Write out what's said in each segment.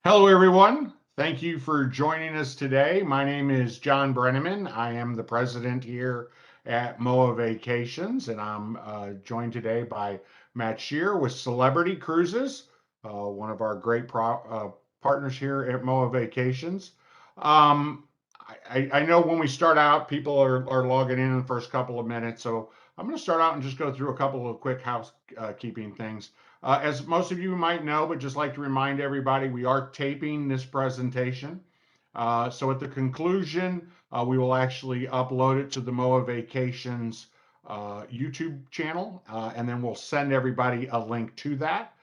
Hello, everyone. Thank you for joining us today. My name is Jon Brenneman. I am the president here at MOAA Vacations, and I'm joined today by Matt Scheer with Celebrity Cruises, one of our great partners here at MOAA Vacations. Um, I know when we start out, people are logging in the first couple of minutes, so I'm going to start out and just go through a couple of quick housekeeping things. As most of you might know, but just like to remind everybody, we are taping this presentation. So at the conclusion, we will actually upload it to the MOA Vacations YouTube channel, and then we'll send everybody a link to that.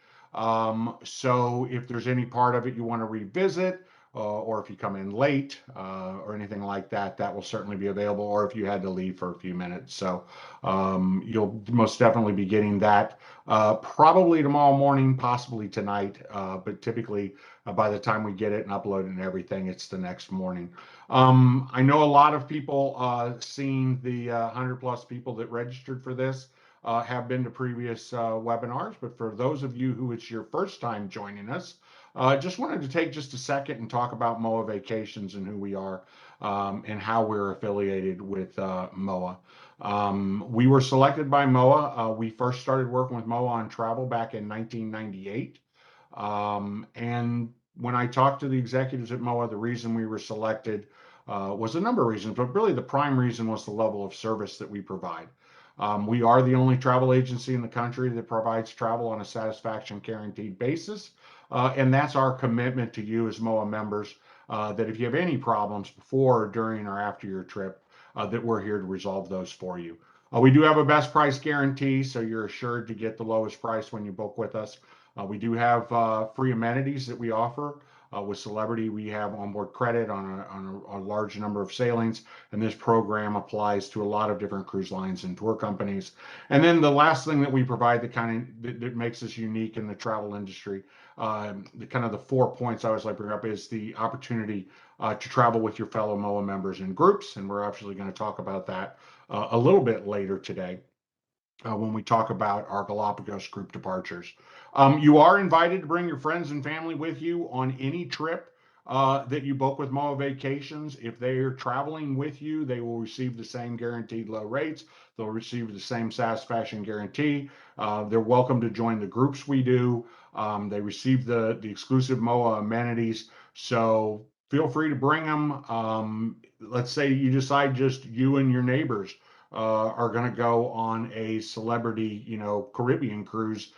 So if there's any part of it you want to revisit, or if you come in late or anything like that, that will certainly be available, or if you had to leave for a few minutes. So you'll most definitely be getting that probably tomorrow morning, possibly tonight, but typically by the time we get it and upload it and everything, it's the next morning. I know a lot of people seeing the 100 plus people that registered for this have been to previous webinars, but for those of you who it's your first time joining us, just wanted to take just a second and talk about MOA Vacations and who we are and how we're affiliated with MOA. We were selected by MOA. We first started working with MOA on travel back in 1998. And when I talked to the executives at MOA, the reason we were selected was a number of reasons, but really the prime reason was the level of service that we provide. We are the only travel agency in the country that provides travel on a satisfaction guaranteed basis. And that's our commitment to you as MOA members, that if you have any problems before, during, or after your trip, that we're here to resolve those for you. We do have a best price guarantee, so you're assured to get the lowest price when you book with us. We do have free amenities that we offer. With Celebrity, we have onboard credit on a large number of sailings, and this program applies to a lot of different cruise lines and tour companies. And then the last thing that we provide that makes us unique in the travel industry, the kind of the 4 points I always like to bring up is the opportunity to travel with your fellow MOA members in groups, and we're actually going to talk about that a little bit later today when we talk about our Galapagos group departures. You are invited to bring your friends and family with you on any trip that you book with MOA Vacations. If they are traveling with you, they will receive the same guaranteed low rates. They'll receive the same satisfaction guarantee. They're welcome to join the groups we do. They receive the exclusive MOA amenities. So feel free to bring them. Let's say you decide just you and your neighbors are going to go on a celebrity, Caribbean cruise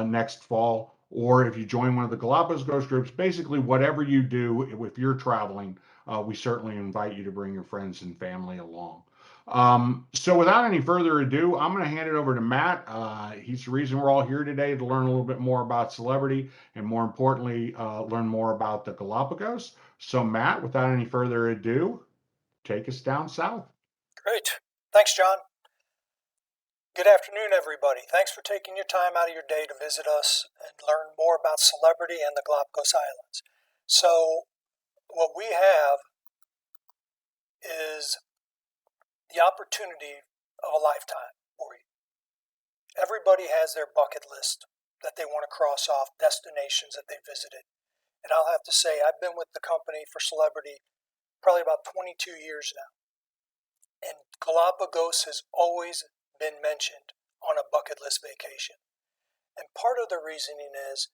next fall, or if you join one of the Galapagos groups, basically whatever you do, if you're traveling, we certainly invite you to bring your friends and family along. So without any further ado, I'm going to hand it over to Matt. He's the reason we're all here today to learn a little bit more about Celebrity and more importantly, learn more about the Galapagos. So Matt, without any further ado, take us down south. Great. Thanks, John. Good afternoon, everybody. Thanks for taking your time out of your day to visit us and learn more about Celebrity and the Galapagos Islands. So, what we have is the opportunity of a lifetime for you. Everybody has their bucket list that they want to cross off, destinations that they visited. And I'll have to say, I've been with the company for Celebrity probably about 22 years now. And Galapagos has always been mentioned on a bucket list vacation. And part of the reasoning is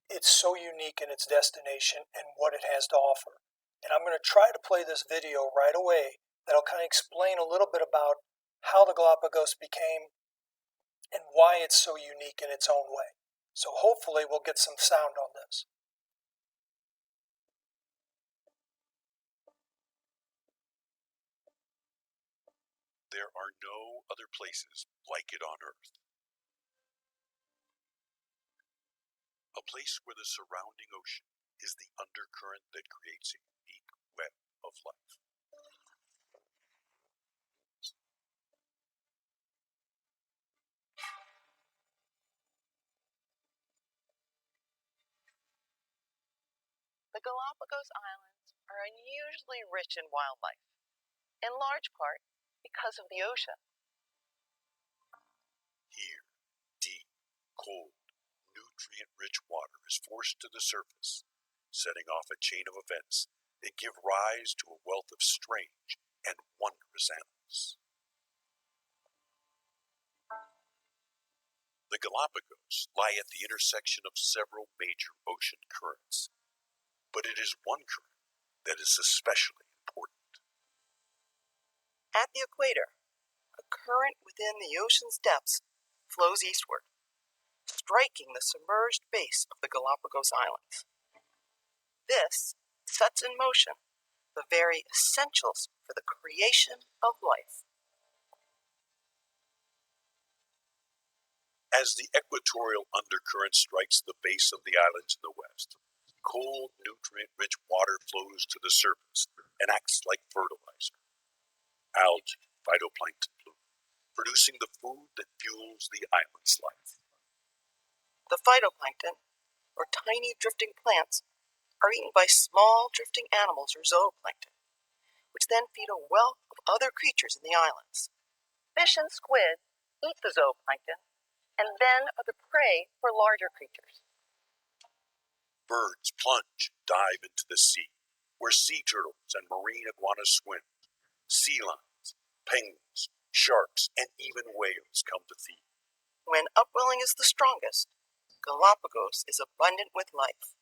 it's so unique in its destination and what it has to offer. And I'm going to try to play this video right away that'll kind of explain a little bit about how the Galapagos became and why it's so unique in its own way. So hopefully we'll get some sound on this. There are no other places like it on Earth. A place where the surrounding ocean is the undercurrent that creates a unique web of life. The Galapagos Islands are unusually rich in wildlife, in large part because of the ocean. Here, deep, cold, nutrient-rich water is forced to the surface setting off a chain of events that give rise to a wealth of strange and wondrous animals. The Galapagos lie at the intersection of several major ocean currents, but it is one current that is especially important. At the equator, a current within the ocean's depths flows eastward, striking the submerged base of the Galapagos Islands. This sets in motion the very essentials for the creation of life. As the equatorial undercurrent strikes the base of the islands in the west, cold, nutrient-rich water flows to the surface and acts like fertilizer. Algae, phytoplankton bloom, producing the food that fuels the island's life. The phytoplankton, or tiny drifting plants, are eaten by small drifting animals or zooplankton, which then feed a wealth of other creatures in the islands. Fish and squid eat the zooplankton and then are the prey for larger creatures. Birds plunge, dive into the sea, where sea turtles and marine iguanas swim. Sea lions, penguins, sharks, and even whales come to feed. When upwelling is the strongest, Galapagos is abundant with life.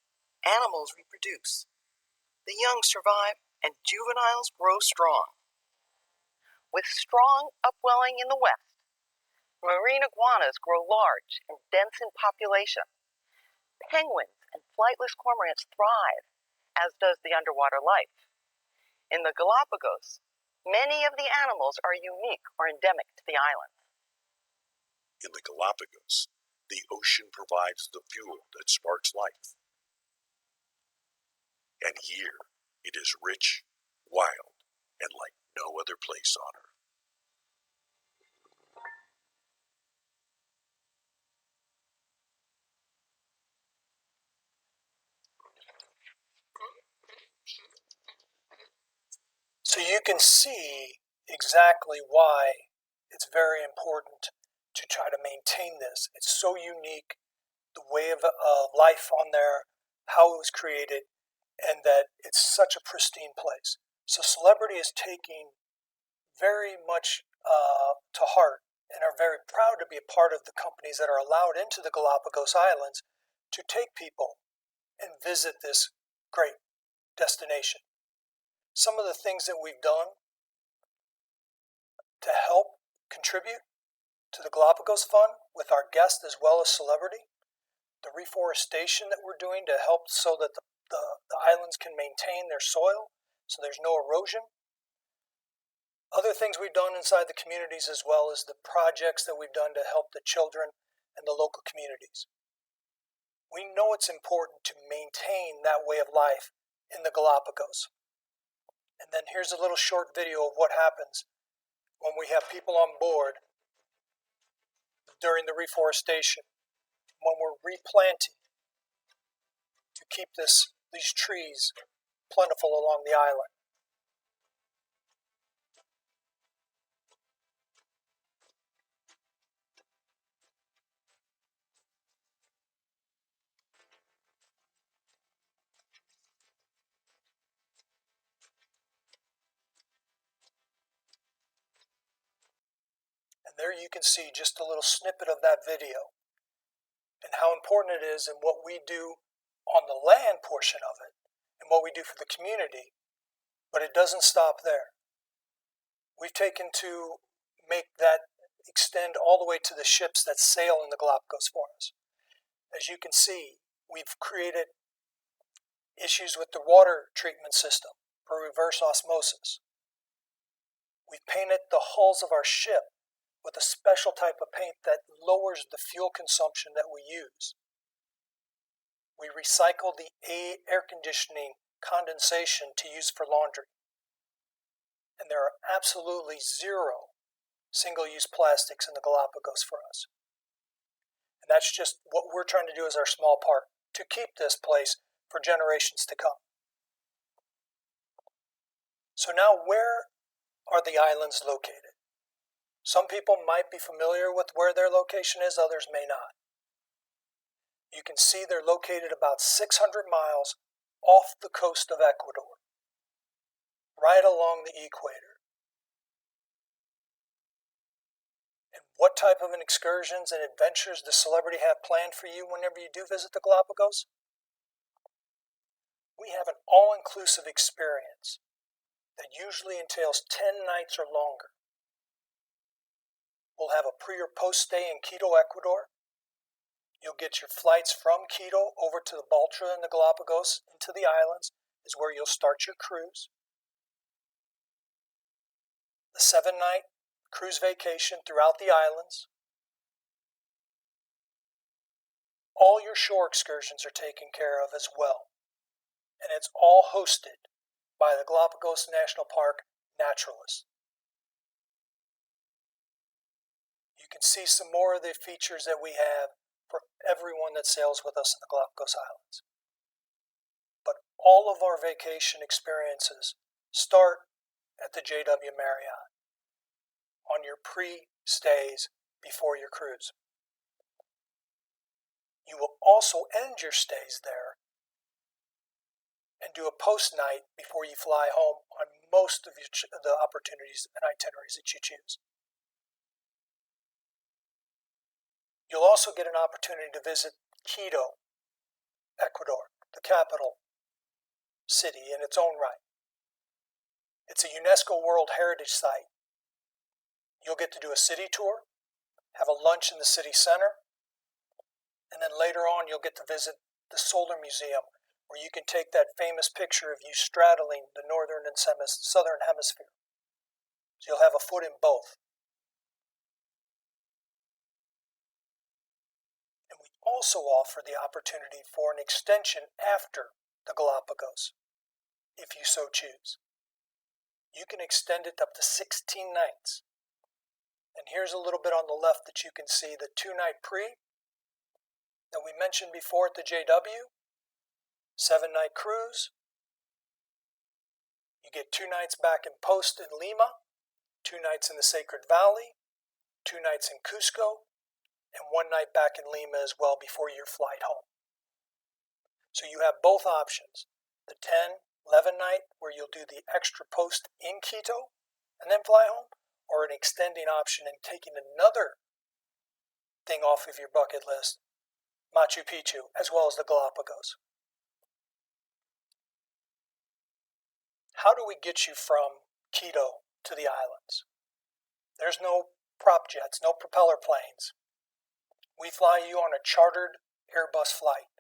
Animals reproduce. The young survive, and juveniles grow strong. With strong upwelling in the west, marine iguanas grow large and dense in population. Penguins and flightless cormorants thrive, as does the underwater life. In the Galapagos, many of the animals are unique or endemic to the island. In the Galapagos, the ocean provides the fuel that sparks life. And here, it is rich, wild, and like no other place on earth. So you can see exactly why it's very important to try to maintain this. It's so unique, the way of life on there, how it was created, and that it's such a pristine place. So Celebrity is taking very much to heart and are very proud to be a part of the companies that are allowed into the Galapagos Islands to take people and visit this great destination. Some of the things that we've done to help contribute to the Galapagos Fund with our guests as well as Celebrity, the reforestation that we're doing to help so that the islands can maintain their soil so there's no erosion. Other things we've done inside the communities as well as the projects that we've done to help the children and the local communities. We know it's important to maintain that way of life in the Galapagos. And then here's a little short video of what happens when we have people on board during the reforestation, when we're replanting to keep these trees plentiful along the island. And there you can see just a little snippet of that video and how important it is and what we do on the land portion of it and what we do for the community. But it doesn't stop there. We've taken to make that extend all the way to the ships that sail in the Galapagos for us. As you can see, we've created issues with the water treatment system for reverse osmosis. We've painted the hulls of our ship with a special type of paint that lowers the fuel consumption that we use. We recycle the air conditioning condensation to use for laundry. And there are absolutely zero single-use plastics in the Galapagos for us. And that's just what we're trying to do as our small part to keep this place for generations to come. So now where are the islands located? Some people might be familiar with where their location is, others may not. You can see they're located about 600 miles off the coast of Ecuador, right along the equator. And what type of excursions and adventures does Celebrity have planned for you whenever you do visit the Galapagos? We have an all-inclusive experience that usually entails 10 nights or longer. We'll have a pre or post stay in Quito, Ecuador. You'll get your flights from Quito over to the Baltra and the Galapagos into the islands is where you'll start your cruise. The 7-night cruise vacation throughout the islands. All your shore excursions are taken care of as well. And it's all hosted by the Galapagos National Park naturalists. You can see some more of the features that we have for everyone that sails with us in the Galapagos Islands. But all of our vacation experiences start at the JW Marriott on your pre-stays before your cruise. You will also end your stays there and do a post night before you fly home on most of the opportunities and itineraries that you choose. You'll also get an opportunity to visit Quito, Ecuador, the capital city in its own right. It's a UNESCO World Heritage Site. You'll get to do a city tour, have a lunch in the city center, and then later on you'll get to visit the Solar Museum, where you can take that famous picture of you straddling the northern and southern hemisphere. So you'll have a foot in both. And we also offer the opportunity for an extension after the Galapagos, if you so choose. You can extend it up to 16 nights. And here's a little bit on the left that you can see the 2-night pre that we mentioned before at the JW. 7-night cruise. You get 2 nights back in post in Lima, 2 nights in the Sacred Valley, 2 nights in Cusco, and 1 night back in Lima as well before your flight home. So you have both options, the 10-11 night where you'll do the extra post in Quito and then fly home, or an extending option and taking another thing off of your bucket list, Machu Picchu, as well as the Galapagos. How do we get you from Quito to the islands? There's no prop jets, no propeller planes. We fly you on a chartered Airbus flight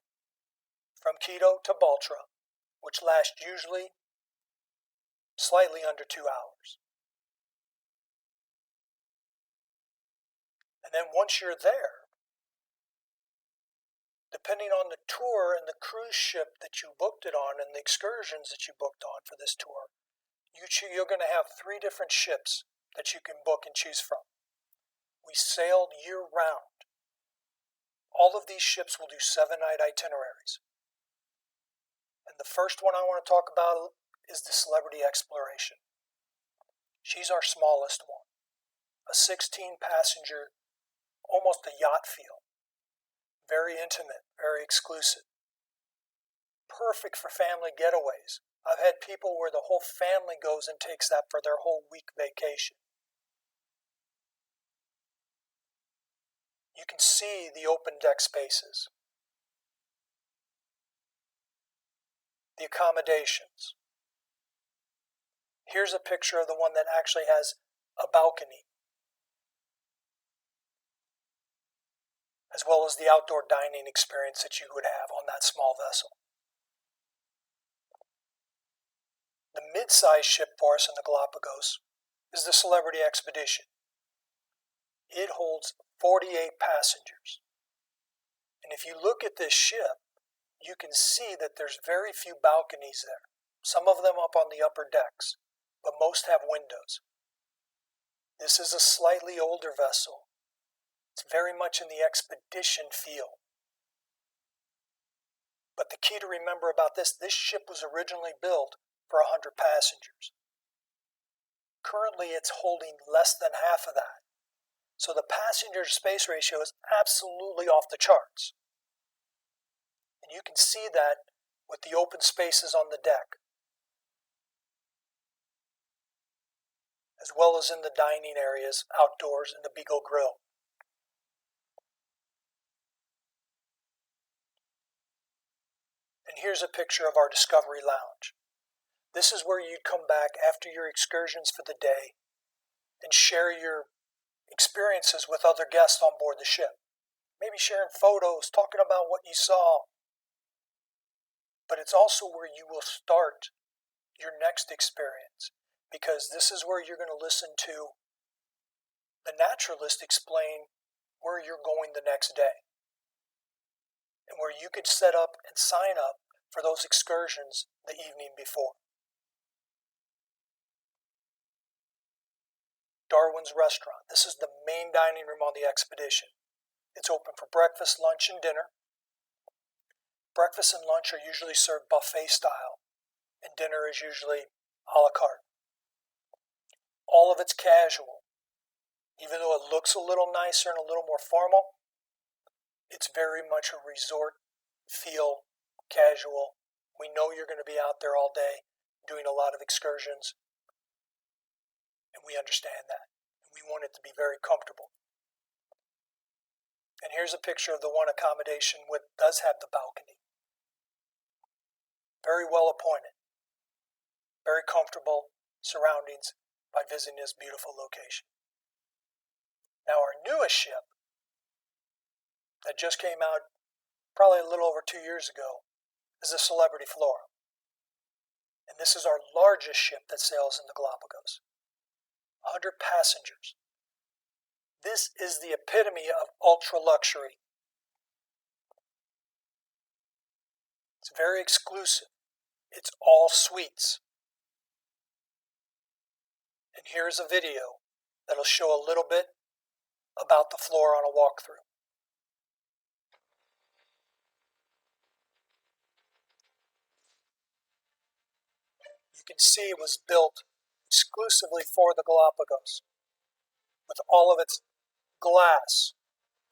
from Quito to Baltra, which lasts usually slightly under 2 hours. And then once you're there, depending on the tour and the cruise ship that you booked it on and the excursions that you booked on for this tour, you're going to have 3 different ships that you can book and choose from. We sailed year-round. All of these ships will do 7-night itineraries. And the first one I want to talk about is the Celebrity Exploration. She's our smallest one. A 16-passenger, almost a yacht feel. Very intimate, very exclusive. Perfect for family getaways. I've had people where the whole family goes and takes that for their whole week vacation. You can see the open deck spaces, the accommodations. Here's a picture of the one that actually has a balcony, as well as the outdoor dining experience that you would have on that small vessel. The mid-sized ship for us in the Galapagos is the Celebrity Expedition. It holds 48 passengers. And if you look at this ship, you can see that there's very few balconies there. Some of them up on the upper decks, but most have windows. This is a slightly older vessel. It's very much in the expedition feel. But the key to remember about this ship was originally built for 100 passengers. Currently, it's holding less than half of that. So the passenger space ratio is absolutely off the charts. And you can see that with the open spaces on the deck, as well as in the dining areas outdoors in the Beagle Grill. And here's a picture of our Discovery Lounge. This is where you'd come back after your excursions for the day and share your experiences with other guests on board the ship. Maybe sharing photos, talking about what you saw. But it's also where you will start your next experience, because this is where you're going to listen to the naturalist explain where you're going the next day, and where you could set up and sign up for those excursions the evening before. Darwin's Restaurant. This is the main dining room on the expedition. It's open for breakfast, lunch, and dinner. Breakfast and lunch are usually served buffet style, and dinner is usually a la carte. All of it's casual. Even though it looks a little nicer and a little more formal, it's very much a resort feel, casual. We know you're going to be out there all day doing a lot of excursions, and we understand that. We want it to be very comfortable. And here's a picture of the one accommodation which does have the balcony. Very well appointed. Very comfortable surroundings by visiting this beautiful location. Now our newest ship that just came out probably a little over 2 years ago is the Celebrity FLORA. And this is our largest ship that sails in the Galapagos. 100 passengers. This is the epitome of ultra luxury. It's very exclusive. It's all suites. And here's a video that'll show a little bit about the FLORA on a walkthrough. You can see it was built exclusively for the Galapagos, with all of its glass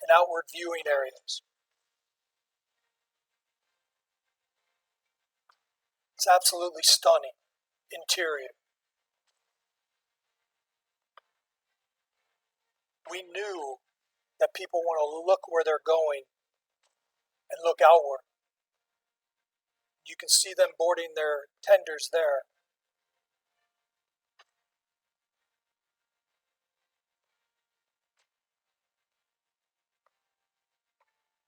and outward viewing areas. It's absolutely stunning interior. We knew that people want to look where they're going and look outward. You can see them boarding their tenders there.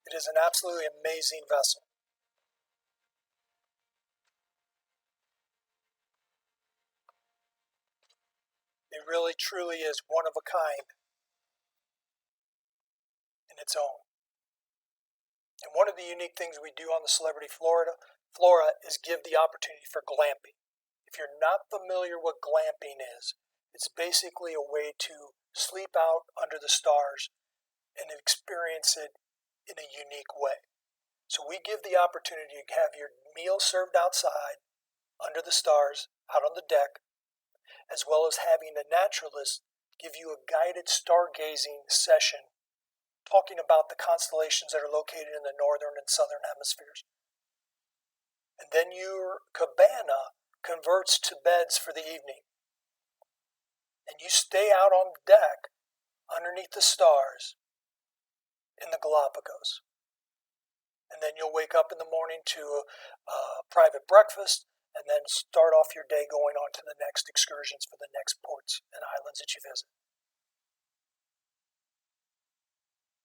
It is an absolutely amazing vessel. It really truly is one of a kind in its own. And one of the unique things we do on the Celebrity FLORA is give the opportunity for glamping. If you're not familiar what glamping is, it's basically a way to sleep out under the stars and experience it in a unique way. So we give the opportunity to have your meal served outside, under the stars, out on the deck, as well as having a naturalist give you a guided stargazing session talking about the constellations that are located in the northern and southern hemispheres. And then your cabana converts to beds for the evening. And you stay out on the deck underneath the stars in the Galapagos. And then you'll wake up in the morning to a private breakfast and then start off your day going on to the next excursions for the next ports and islands that you visit.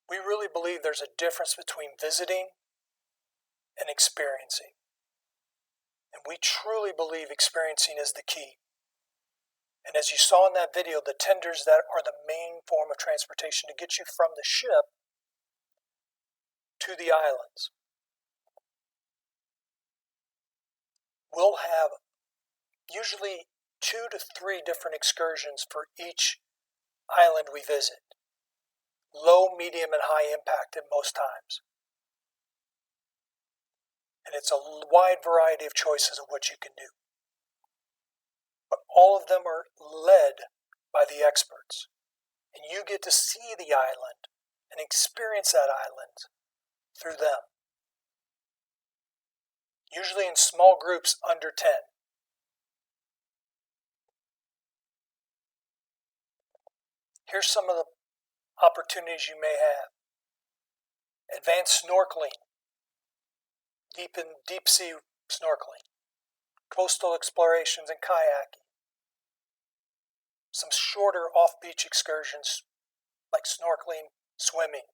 We really believe there's a difference between visiting and experiencing. And we truly believe experiencing is the key. And as you saw in that video, the tenders that are the main form of transportation to get you from the ship to the islands will have usually 2 to 3 different excursions for each island we visit. Low, medium, and high impact at most times. And it's a wide variety of choices of what you can do. But all of them are led by the experts. And you get to see the island and experience that island through them. usually in small groups under 10. Here's some of the opportunities you may have. Advanced snorkeling, deep sea snorkeling, coastal explorations and kayaking, some shorter off-beach excursions like snorkeling, swimming,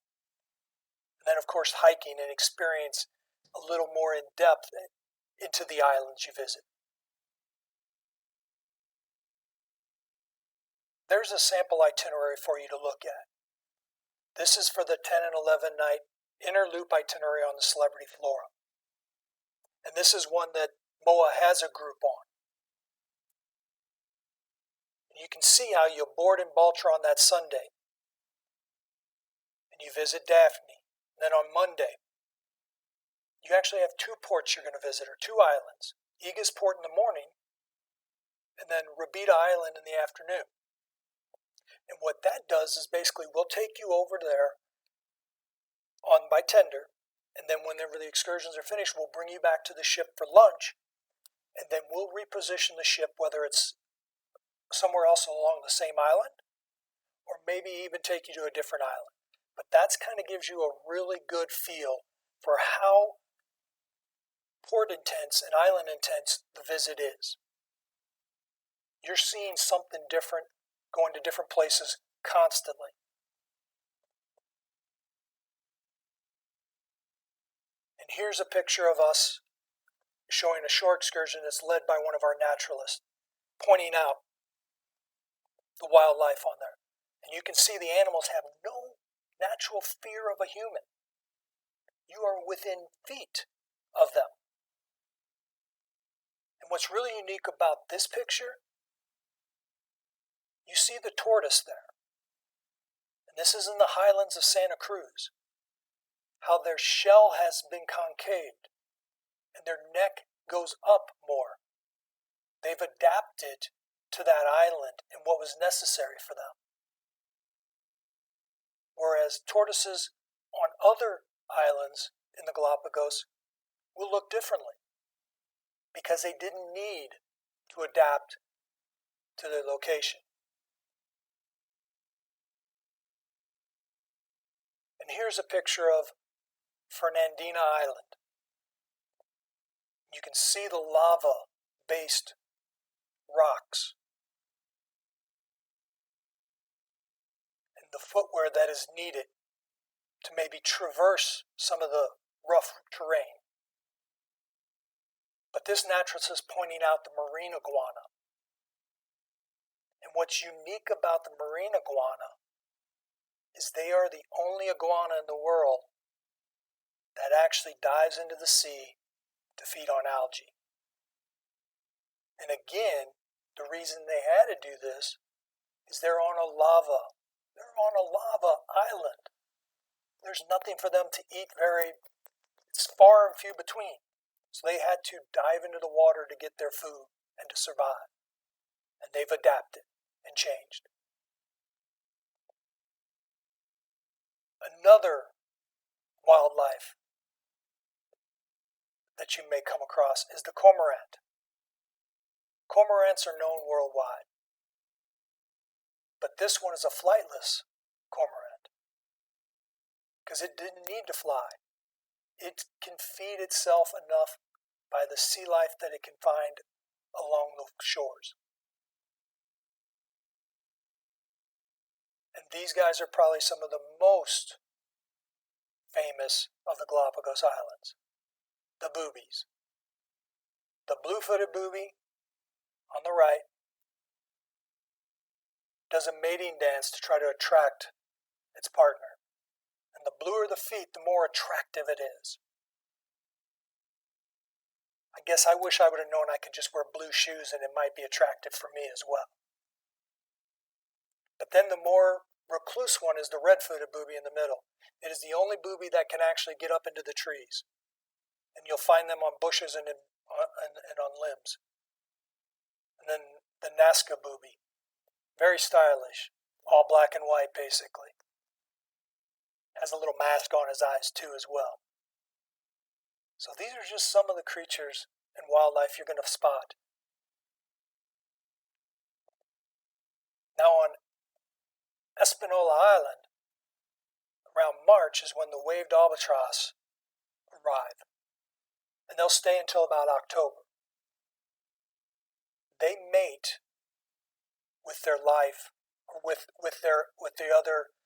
and then of course hiking and experience a little more in depth into the islands you visit. There's a sample itinerary for you to look at. This is for the 10 and 11 night inner loop itinerary on the Celebrity Flora. And this is one that MOAA has a group on. You can see how you board in Baltra on that Sunday. And you visit Daphne. And then on Monday, you actually have 2 ports you're going to visit, or 2 islands. Ega's Port in the morning, and then Rabida Island in the afternoon. And what that does is basically we'll take you over there by tender, and then whenever the excursions are finished, we'll bring you back to the ship for lunch, and then we'll reposition the ship, whether it's somewhere else along the same island, or maybe even take you to a different island. But that's kind of gives you a really good feel for how port intense and island intense the visit is. You're seeing something different, going to different places constantly. And here's a picture of us showing a shore excursion that's led by one of our naturalists, pointing out the wildlife on there. And you can see the animals have no natural fear of a human. You are within feet of them. And what's really unique about this picture, you see the tortoise there. And this is in the highlands of Santa Cruz. How their shell has been concaved and their neck goes up more. They've adapted to that island and what was necessary for them. Whereas tortoises on other islands in the Galapagos will look differently because they didn't need to adapt to their location. And here's a picture of Fernandina Island. You can see the lava-based rocks and the footwear that is needed to maybe traverse some of the rough terrain. But this naturalist is pointing out the marine iguana. And what's unique about the marine iguana is they are the only iguana in the world that actually dives into the sea to feed on algae. And again, the reason they had to do this is they're on a lava island. There's nothing for them to eat it's far and few between. So they had to dive into the water to get their food and to survive. And they've adapted and changed. Another wildlife that you may come across is the cormorant. Cormorants are known worldwide. But this one is a flightless cormorant because it didn't need to fly. It can feed itself enough by the sea life that it can find along the shores. And these guys are probably some of the most famous of the Galapagos Islands. The boobies. The blue-footed booby on the right does a mating dance to try to attract its partner. And the bluer the feet, the more attractive it is. I guess I wish I would have known I could just wear blue shoes and it might be attractive for me as well. But then the more recluse one is the red-footed booby in the middle. It is the only booby that can actually get up into the trees. And you'll find them on bushes and on limbs. And then the Nazca booby. Very stylish. All black and white, basically. Has a little mask on his eyes, too, as well. So these are just some of the creatures and wildlife you're going to spot. Now on Espanola Island, around March is when the waved albatross arrive, and they'll stay until about October. They mate with their life, or with the other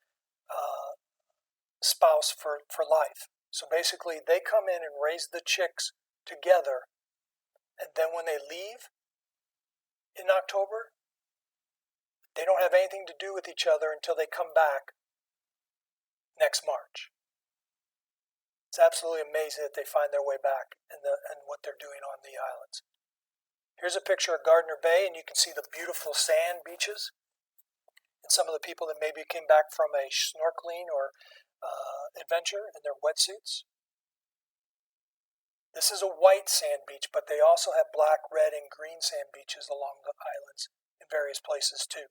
spouse for life. So basically, they come in and raise the chicks together, and then when they leave in October, they don't have anything to do with each other until they come back next March. It's absolutely amazing that they find their way back and what they're doing on the islands. Here's a picture of Gardner Bay, and you can see the beautiful sand beaches and some of the people that maybe came back from a snorkeling or adventure in their wetsuits. This is a white sand beach, but they also have black, red, and green sand beaches along the islands in various places too.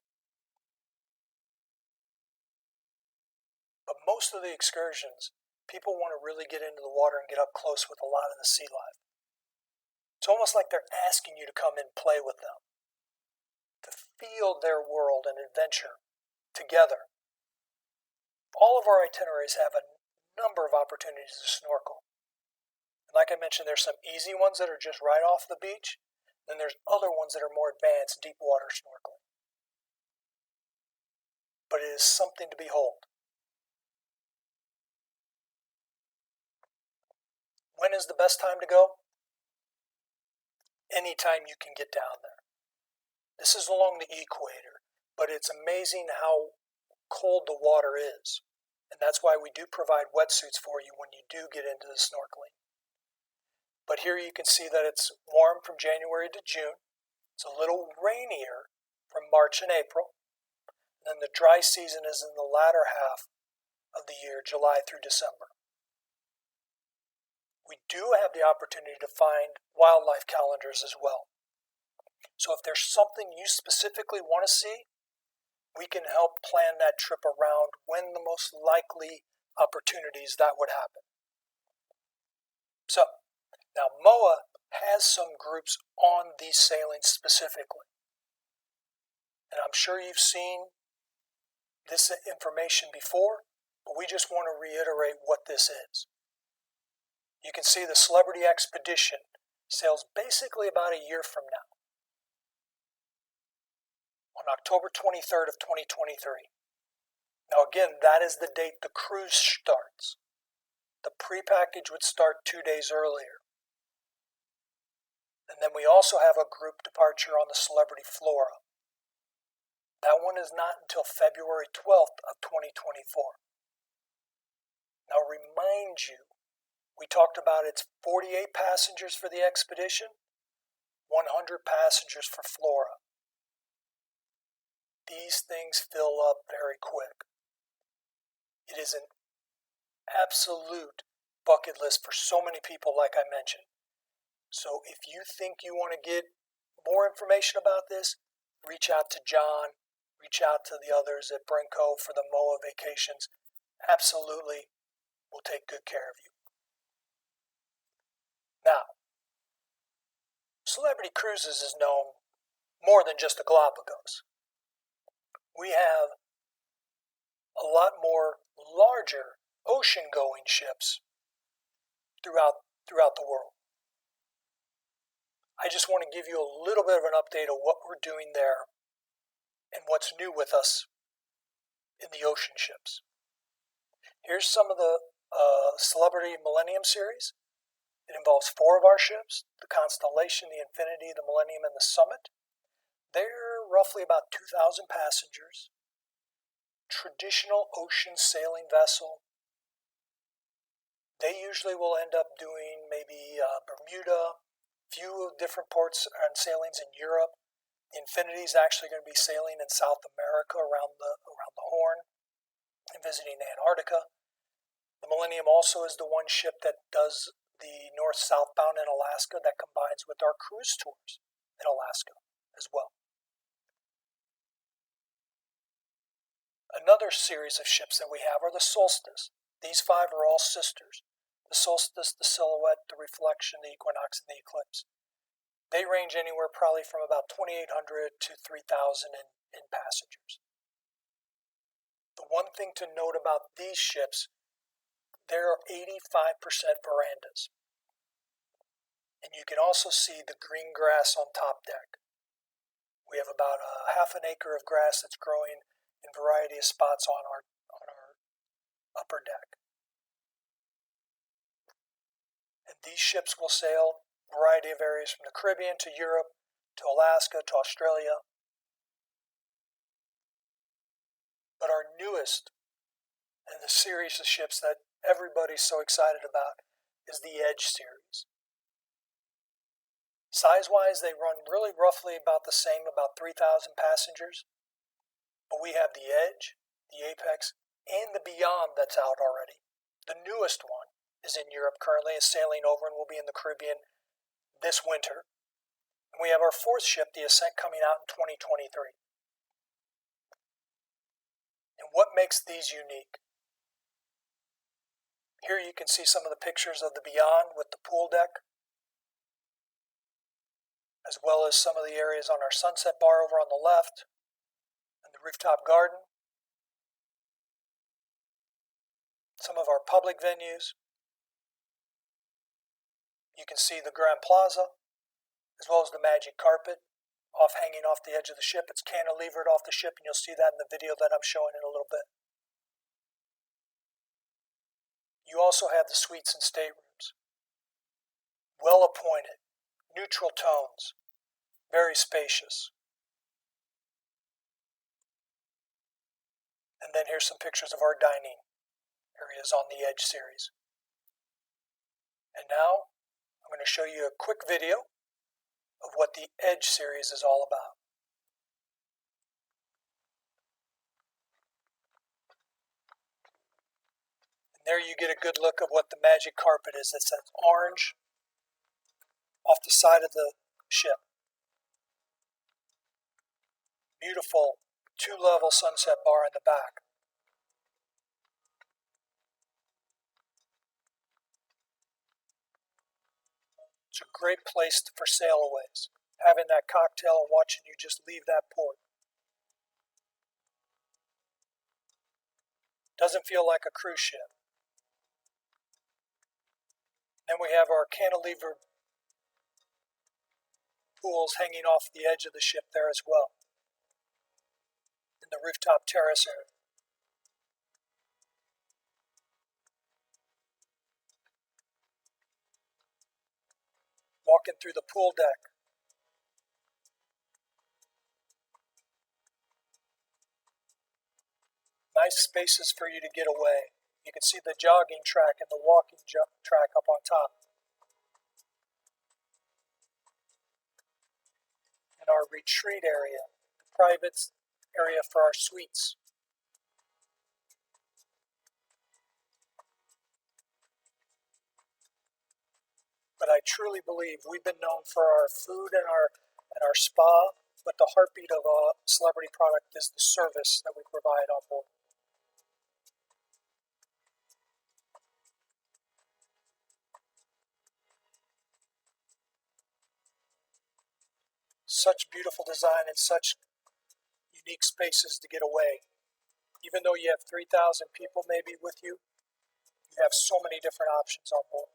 But most of the excursions, people want to really get into the water and get up close with a lot of the sea life. It's almost like they're asking you to come and play with them, to feel their world and adventure together. All of our itineraries have a number of opportunities to snorkel. And like I mentioned, there's some easy ones that are just right off the beach. Then there's other ones that are more advanced, deep water snorkeling. But it is something to behold. When is the best time to go? Anytime you can get down there. This is along the equator, but it's amazing how cold the water is. And that's why we do provide wetsuits for you when you do get into the snorkeling. But here you can see that it's warm from January to June. It's a little rainier from March and April. And then the dry season is in the latter half of the year, July through December. We do have the opportunity to find wildlife calendars as well. So if there's something you specifically want to see, we can help plan that trip around when the most likely opportunities that would happen. So, now MOAA has some groups on these sailings specifically. And I'm sure you've seen this information before, but we just want to reiterate what this is. You can see the Celebrity Expedition sails basically about a year from now, on October 23rd of 2023. Now again, that is the date the cruise starts. The pre-package would start 2 days earlier. And then we also have a group departure on the Celebrity FLORA. That one is not until February 12th of 2024. Now remind you, we talked about it's 48 passengers for the expedition, 100 passengers for FLORA. These things fill up very quick. It is an absolute bucket list for so many people, like I mentioned. So if you think you want to get more information about this, reach out to John, reach out to the others at Brinco for the MOAA Vacations. Absolutely, we'll take good care of you. Now, Celebrity Cruises is known more than just the Galapagos. We have a lot more larger ocean-going ships throughout the world. I just want to give you a little bit of an update of what we're doing there and what's new with us in the ocean ships. Here's some of the Celebrity Millennium series. It involves 4 of our ships, the Constellation, the Infinity, the Millennium, and the Summit. They're roughly about 2,000 passengers. Traditional ocean sailing vessel. They usually will end up doing maybe Bermuda, few different ports and sailings in Europe. The Infinity is actually going to be sailing in South America around the Horn and visiting Antarctica. The Millennium also is the one ship that does the north-southbound in Alaska that combines with our cruise tours in Alaska as well. Another series of ships that we have are the SOLSTICE. These 5 are all sisters. The the solstice, the silhouette, the reflection, the equinox, and the eclipse. They range anywhere probably from about 2,800 to 3,000 in passengers. The one thing to note about these ships, there are 85% verandas. And you can also see the green grass on top deck. We have about a half an acre of grass that's growing in a variety of spots on our upper deck. And these ships will sail a variety of areas from the Caribbean to Europe to Alaska to Australia. But our newest and the series of ships that everybody's so excited about is the Edge series. Size-wise, they run really roughly about the same, about 3,000 passengers. But we have the Edge, the Apex, and the Beyond that's out already. The newest one is in Europe currently, is sailing over and will be in the Caribbean this winter. And we have our fourth ship, the Ascent, coming out in 2023. And what makes these unique? Here you can see some of the pictures of the Beyond with the pool deck, as well as some of the areas on our sunset bar over on the left, and the rooftop garden, some of our public venues. You can see the Grand Plaza, as well as the magic carpet, hanging off the edge of the ship. It's cantilevered off the ship, and you'll see that in the video that I'm showing in a little bit. You also have the suites and staterooms. Well appointed, neutral tones, very spacious. And then here's some pictures of our dining areas on the Edge series. And now I'm going to show you a quick video of what the Edge series is all about. And there you get a good look of what the magic carpet is. It's that orange off the side of the ship. Beautiful two-level sunset bar in the back. It's a great place for sailaways, having that cocktail and watching you just leave that port. Doesn't feel like a cruise ship. Then we have our cantilever pools hanging off the edge of the ship there as well, in the rooftop terrace area. Walking through the pool deck. Nice spaces for you to get away. You can see the jogging track and the walking track up on top. And our retreat area, the private area for our suites. But I truly believe we've been known for our food and our spa, but the heartbeat of a celebrity product is the service that we provide on board. Such beautiful design and such unique spaces to get away. Even though you have 3,000 people maybe with you, you have so many different options on board.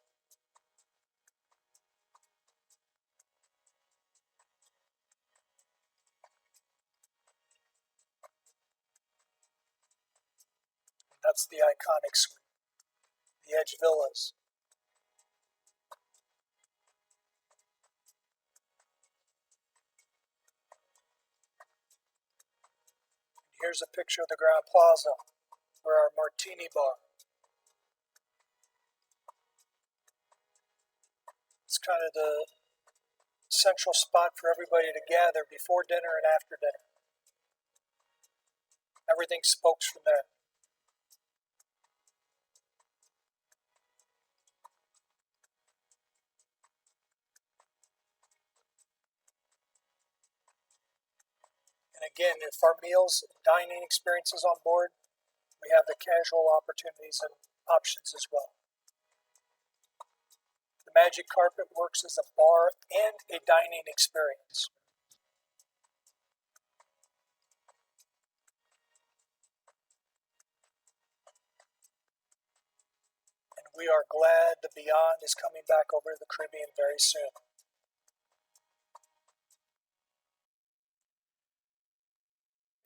That's the iconic suite, the Edge Villas. Here's a picture of the Grand Plaza, where our martini bar. It's kind of the central spot for everybody to gather before dinner and after dinner. Everything spokes from there. And again, if our meals and dining experiences on board, we have the casual opportunities and options as well. The Magic Carpet works as a bar and a dining experience. And we are glad the Beyond is coming back over to the Caribbean very soon.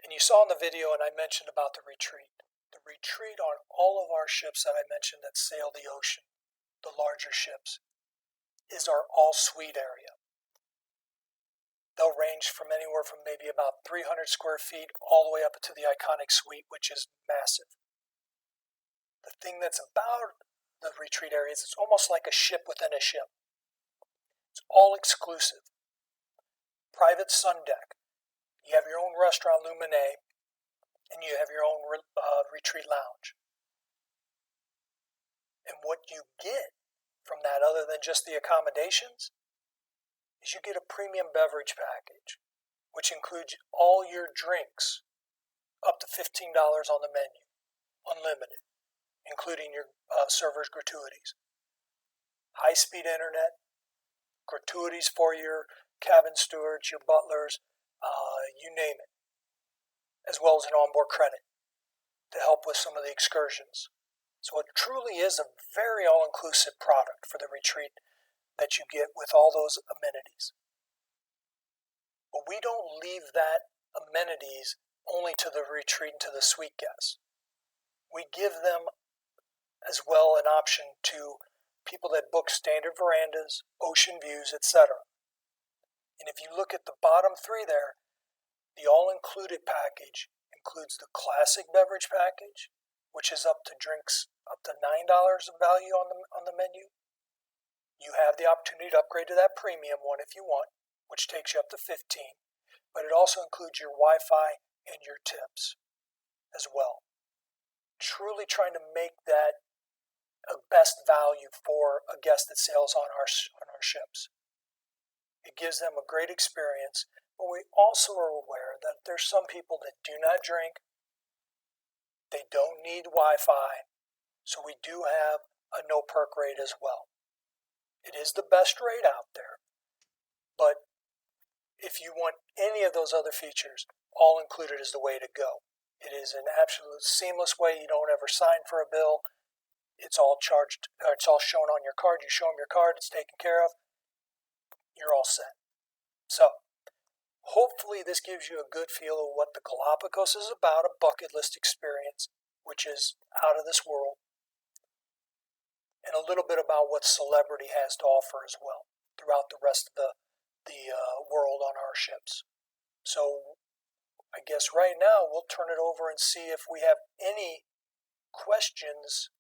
And you saw in the video, and I mentioned about the retreat. The retreat on all of our ships that I mentioned that sail the ocean, the larger ships, is our all-suite area. They'll range from anywhere from maybe about 300 square feet all the way up to the iconic suite, which is massive. The thing that's about the retreat area is it's almost like a ship within a ship. It's all exclusive. Private sun deck. You have your own restaurant, Luminé, and you have your own retreat lounge. And what you get from that, other than just the accommodations, is you get a premium beverage package, which includes all your drinks, up to $15 on the menu, unlimited, including your server's gratuities. High-speed internet, gratuities for your cabin stewards, your butlers, you name it, as well as an onboard credit to help with some of the excursions. So it truly is a very all-inclusive product for the retreat that you get with all those amenities. But we don't leave that amenities only to the retreat and to the suite guests. We give them as well an option to people that book standard verandas, ocean views, etc. And if you look at the bottom three there, the all-included package includes the classic beverage package, which is up to drinks up to $9 of value on the menu. You have the opportunity to upgrade to that premium one if you want, which takes you up to $15. But it also includes your Wi-Fi and your tips as well. Truly trying to make that a best value for a guest that sails on our ships. It gives them a great experience, but we also are aware that there's some people that do not drink. They don't need Wi-Fi, so we do have a no perk rate as well. It is the best rate out there, but if you want any of those other features, all included is the way to go. It is an absolute seamless way. You don't ever sign for a bill. It's all charged, it's all shown on your card. You show them your card, it's taken care of. You're all set. So, hopefully this gives you a good feel of what the Galapagos is about, a bucket list experience, which is out of this world, and a little bit about what Celebrity has to offer as well throughout the rest of the world on our ships. So I guess right now we'll turn it over and see if we have any questions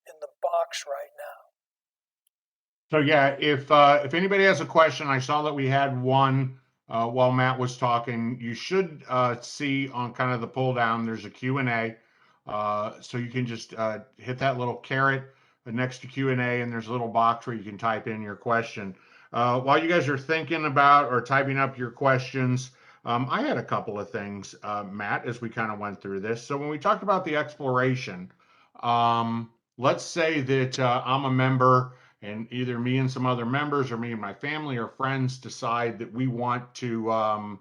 in the box right now. So yeah, if anybody has a question, I saw that we had one while Matt was talking. You should see on kind of the pull down, there's a Q&A. So you can just hit that little caret next to Q&A, and there's a little box where you can type in your question. While you guys are thinking about or typing up your questions, I had a couple of things, Matt, as we kind of went through this. So when we talked about the exploration, let's say that I'm a member, and either me and some other members or me and my family or friends decide that we want to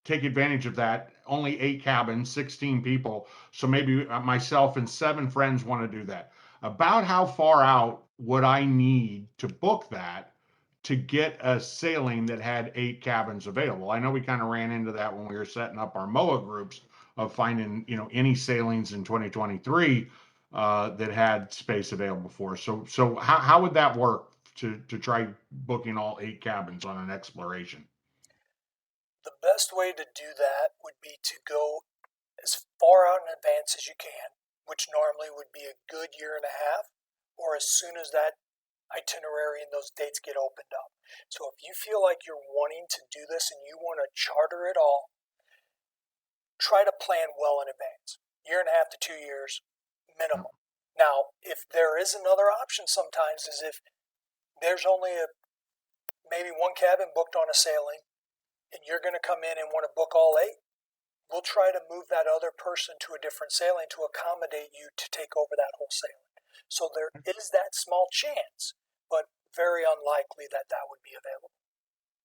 take advantage of that. Only 8 cabins, 16 people. So maybe myself and 7 friends want to do that. About how far out would I need to book that to get a sailing that had 8 cabins available? I know we kind of ran into that when we were setting up our MOAA groups of finding, any sailings in 2023 that had space available for us. So how would that work to try booking all 8 cabins on an exploration? The best way to do that would be to go as far out in advance as you can, which normally would be a good year and a half, or as soon as that itinerary and those dates get opened up. So if you feel like you're wanting to do this and you want to charter it all, try to plan well in advance. Year and a half to 2 years minimum. Now, if there is another option sometimes, is if there's only maybe 1 cabin booked on a sailing and you're going to come in and want to book all 8, we'll try to move that other person to a different sailing to accommodate you to take over that whole sailing. So there is that small chance, but very unlikely that that would be available.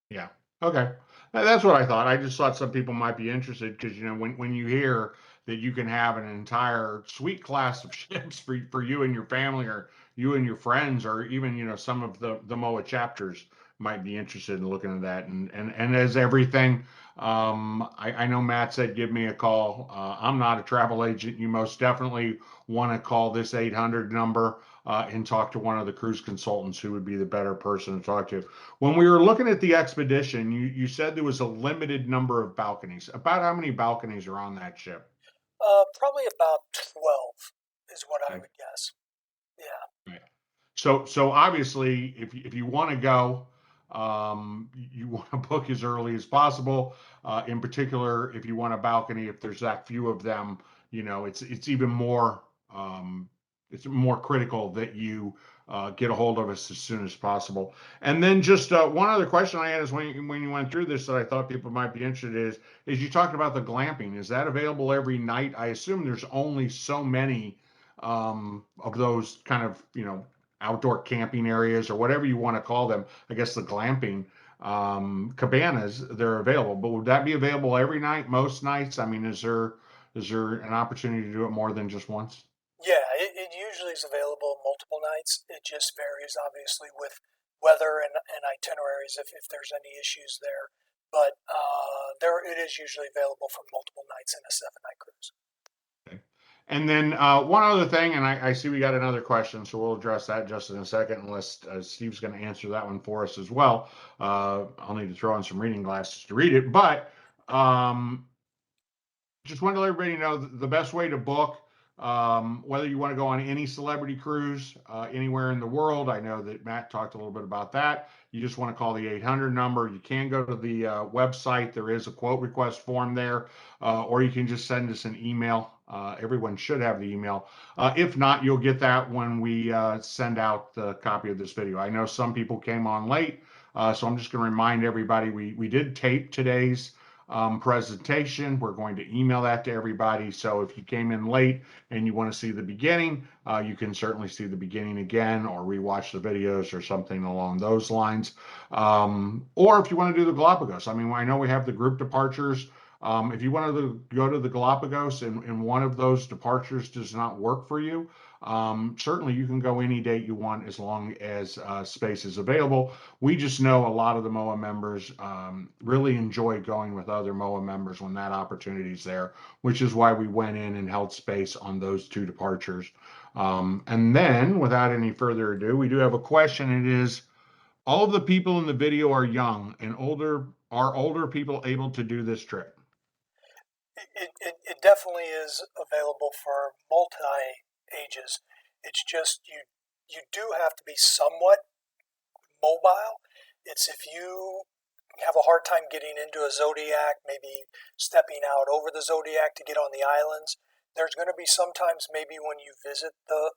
Yeah. Okay. That's what I thought. I just thought some people might be interested because, when you hear that you can have an entire suite class of ships for you and your family, or you and your friends, or even, some of the MOAA chapters might be interested in looking at that. And as everything, I know Matt said, give me a call. I'm not a travel agent. You most definitely want to call this 800 number and talk to one of the cruise consultants who would be the better person to talk to. When we were looking at the expedition, you said there was a limited number of balconies. About how many balconies are on that ship? Probably about 12 is what I Okay. would guess. Yeah. Right. So obviously, if you want to go, you want to book as early as possible. In particular, if you want a balcony, if there's that few of them, it's even more it's more critical that you get a hold of us as soon as possible. And then just one other question I had is when you went through this that I thought people might be interested is you talked about the glamping. Is that available every night? I assume there's only so many of those kind of outdoor camping areas or whatever you want to call them. I guess the glamping cabanas, they're available, but would that be available every night, most nights? I mean, is there an opportunity to do it more than just once? Yeah, it usually is available multiple nights. It just varies, obviously, with weather and itineraries if there's any issues there. But it is usually available for multiple nights in a 7-night cruise. Okay. And then one other thing, and I see we got another question, so we'll address that just in a second, unless Steve's going to answer that one for us as well. I'll need to throw on some reading glasses to read it, but just want to let everybody know the best way to book, whether you want to go on any celebrity cruise anywhere in the world. I know that Matt talked a little bit about that. You just want to call the 800 number. You can go to the website. There is a quote request form there, or you can just send us an email. Everyone should have the email. If not, you'll get that when we send out the copy of this video. I know some people came on late, so I'm just going to remind everybody we did tape today's presentation. We're going to email that to everybody. So if you came in late and you want to see the beginning, you can certainly see the beginning again or rewatch the videos or something along those lines. Or if you want to do the Galapagos, I mean, I know we have the group departures. If you want to go to the Galapagos and one of those departures does not work for you, certainly you can go any date you want as long as space is available. We just know a lot of the MOAA members really enjoy going with other MOAA members when that opportunity is there, which is why we went in and held space on those two departures. And then, without any further ado, we do have a question. It is, all of the people in the video are young and older. Are older people able to do this trip? It definitely is available for multi ages. It's just you do have to be somewhat mobile. It's if you have a hard time getting into a Zodiac, maybe stepping out over the Zodiac to get on the islands. There's going to be sometimes maybe when you visit the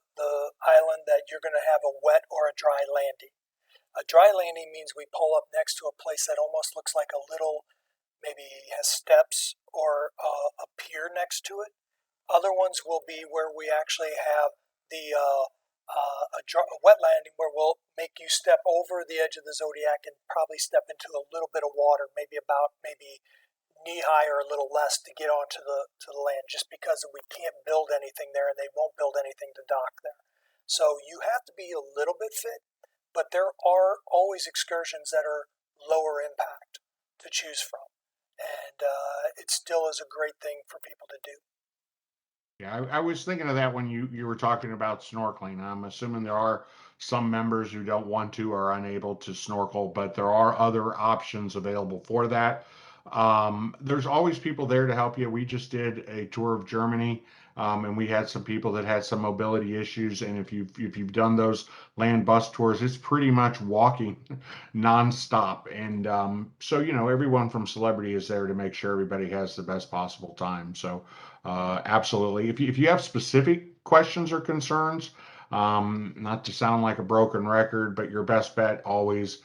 island that you're going to have a wet or a dry landing. A dry landing means we pull up next to a place that almost looks like a little, maybe has steps or a pier next to it. Other ones will be where we actually have a wet landing where we'll make you step over the edge of the Zodiac and probably step into a little bit of water, maybe knee high or a little less to get onto the land, just because we can't build anything there and they won't build anything to dock there. So you have to be a little bit fit, but there are always excursions that are lower impact to choose from, and it still is a great thing for people to do. Yeah, I was thinking of that when you were talking about snorkeling. I'm assuming there are some members who don't want to or are unable to snorkel, but there are other options available for that. There's always people there to help you. We just did a tour of Germany, and we had some people that had some mobility issues. And if you've done those land bus tours, it's pretty much walking nonstop. And so everyone from Celebrity is there to make sure everybody has the best possible time. So. Absolutely. If you have specific questions or concerns, not to sound like a broken record, but your best bet always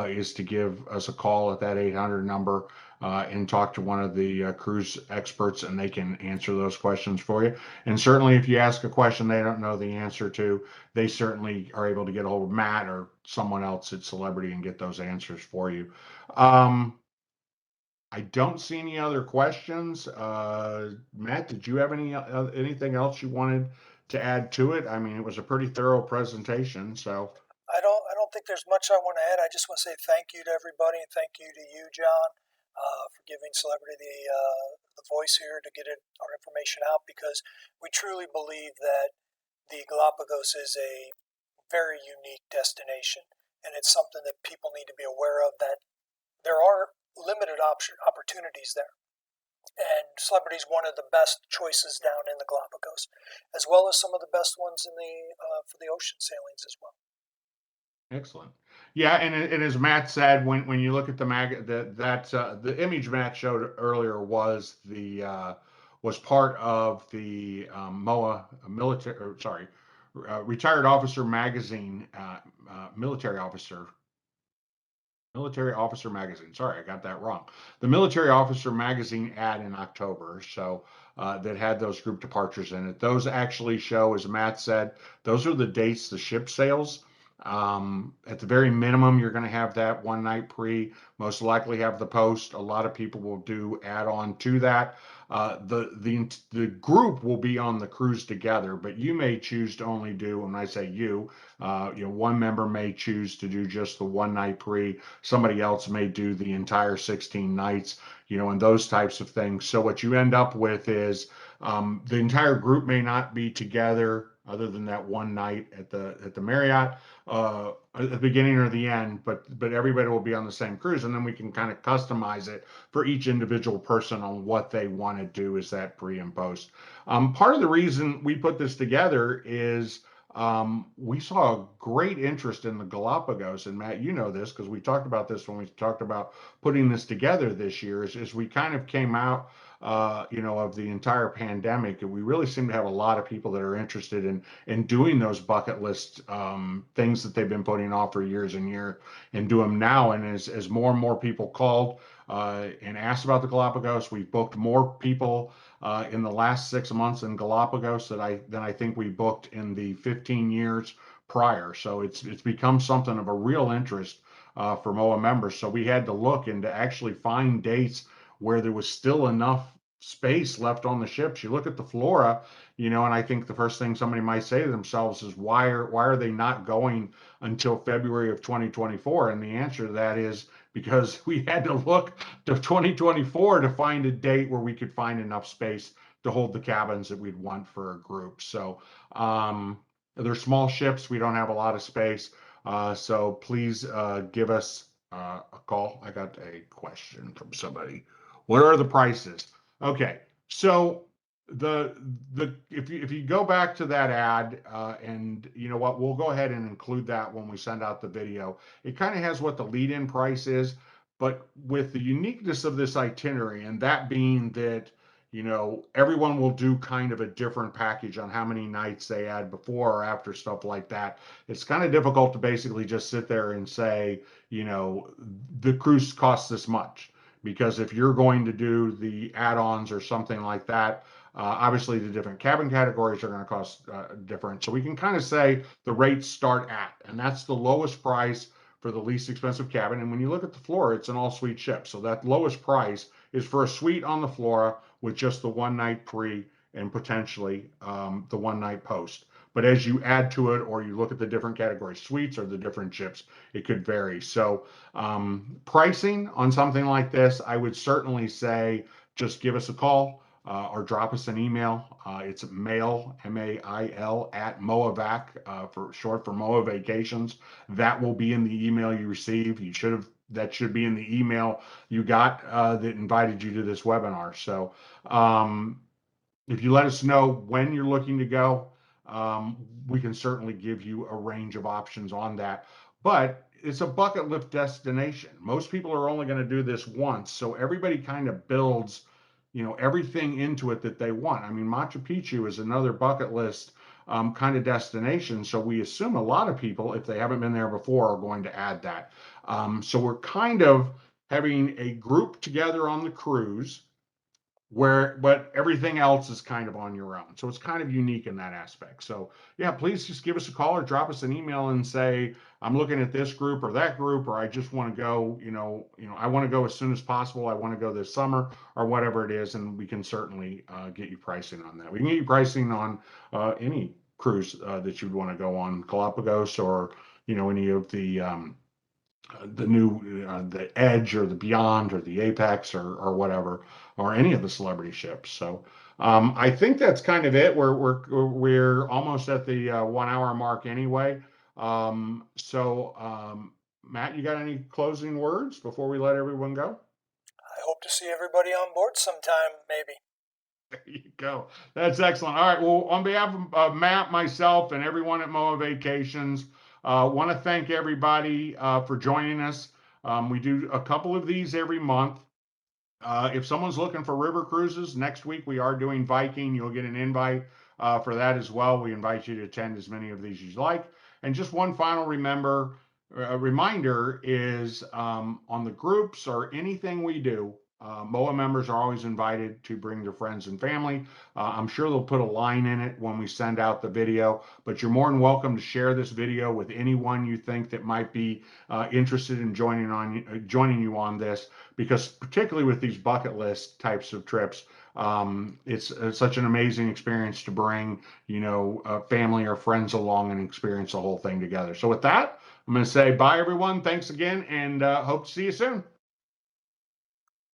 is to give us a call at that 800 number and talk to one of the cruise experts, and they can answer those questions for you. And certainly, if you ask a question they don't know the answer to, they certainly are able to get a hold of Matt or someone else at Celebrity and get those answers for you. I don't see any other questions. Matt, did you have anything else you wanted to add to it? I mean, it was a pretty thorough presentation, so. I don't think there's much I want to add. I just want to say thank you to everybody and thank you to you, John, for giving Celebrity the voice here to get our information out, because we truly believe that the Galapagos is a very unique destination, and it's something that people need to be aware of, that there are limited opportunities there. And Celebrity is one of the best choices down in the Galapagos, as well as some of the best ones for the ocean sailings as well. Excellent. Yeah, and as Matt said, when you look at the image Matt showed earlier was part of the MOAA retired officer magazine, military officer magazine. Sorry, I got that wrong. The military officer magazine ad in October, so that had those group departures in it. Those actually show, as Matt said, those are the dates the ship sails. At the very minimum, you're going to have that one night pre, most likely have the post. A lot of people will do add on to that. The group will be on the cruise together, but you may choose to only do, when I say one member may choose to do just the one night pre. Somebody else may do the entire 16 nights, and those types of things. So what you end up with is the entire group may not be together other than that one night at the Marriott at the beginning or the end, but everybody will be on the same cruise, and then we can kind of customize it for each individual person on what they want to do as that pre and post. Part of the reason we put this together is we saw a great interest in the Galapagos, and Matt, you know this because we talked about this when we talked about putting this together this year, as we kind of came out of the entire pandemic, and we really seem to have a lot of people that are interested in doing those bucket list things that they've been putting off for years and years, and do them now. And as more and more people called and asked about the Galapagos, we've booked more people in the last 6 months in Galapagos than I think we booked in the 15 years prior. So it's become something of a real interest for MOAA members. So we had to look and to actually find dates where there was still enough space left on the ships. You look at the FLORA, and I think the first thing somebody might say to themselves is, why are they not going until February of 2024? And the answer to that is because we had to look to 2024 to find a date where we could find enough space to hold the cabins that we'd want for a group. So they're small ships. We don't have a lot of space. So please give us a call. I got a question from somebody. What are the prices? Okay, so if you go back to that ad, and you know what, we'll go ahead and include that when we send out the video. It kind of has what the lead-in price is, but with the uniqueness of this itinerary, and that being that everyone will do kind of a different package on how many nights they add before or after, stuff like that. It's kind of difficult to basically just sit there and say, the cruise costs this much. Because if you're going to do the add-ons or something like that, obviously the different cabin categories are going to cost different. So we can kind of say the rates start at, and that's the lowest price for the least expensive cabin. And when you look at the FLORA, it's an all-suite ship. So that lowest price is for a suite on the FLORA with just the one night pre and potentially the one night post. But as you add to it, or you look at the different category suites or the different ships, it could vary. So pricing on something like this, I would certainly say just give us a call or drop us an email. It's mail, M-A-I-L, at MOAVAC, for short for MOAA Vacations. That will be in the email you receive. That should be in the email you got that invited you to this webinar. So if you let us know when you're looking to go, we can certainly give you a range of options on that. But it's a bucket list destination. Most people are only going to do this once, so everybody kind of builds, everything into it that they want. I mean, Machu Picchu is another bucket list kind of destination. So we assume a lot of people, if they haven't been there before, are going to add that. So we're kind of having a group together on the cruise but everything else is kind of on your own. So it's kind of unique in that aspect. So yeah, please just give us a call or drop us an email and say, I'm looking at this group or that group, or I just want to go, I want to go as soon as possible. I want to go this summer or whatever it is. And we can certainly get you pricing on that. We can get you pricing on any cruise that you'd want to go on, Galapagos or, any of the new the Edge or the Beyond or the Apex or whatever, or any of the celebrity ships. So I think that's kind of it. We're almost at the 1 hour mark anyway. Matt, you got any closing words before we let everyone go? I hope to see everybody on board sometime, maybe. There you go. That's excellent. All right. Well, on behalf of Matt, myself, and everyone at MOAA Vacations, want to thank everybody for joining us. We do a couple of these every month. If someone's looking for river cruises, next week we are doing Viking. You'll get an invite for that as well. We invite you to attend as many of these as you like. And just one final reminder is on the groups or anything we do, MOAA members are always invited to bring their friends and family. I'm sure they'll put a line in it when we send out the video, but you're more than welcome to share this video with anyone you think that might be interested in joining you on this, because particularly with these bucket list types of trips, it's such an amazing experience to bring, family or friends along and experience the whole thing together. So with that, I'm going to say bye, everyone. Thanks again, and hope to see you soon.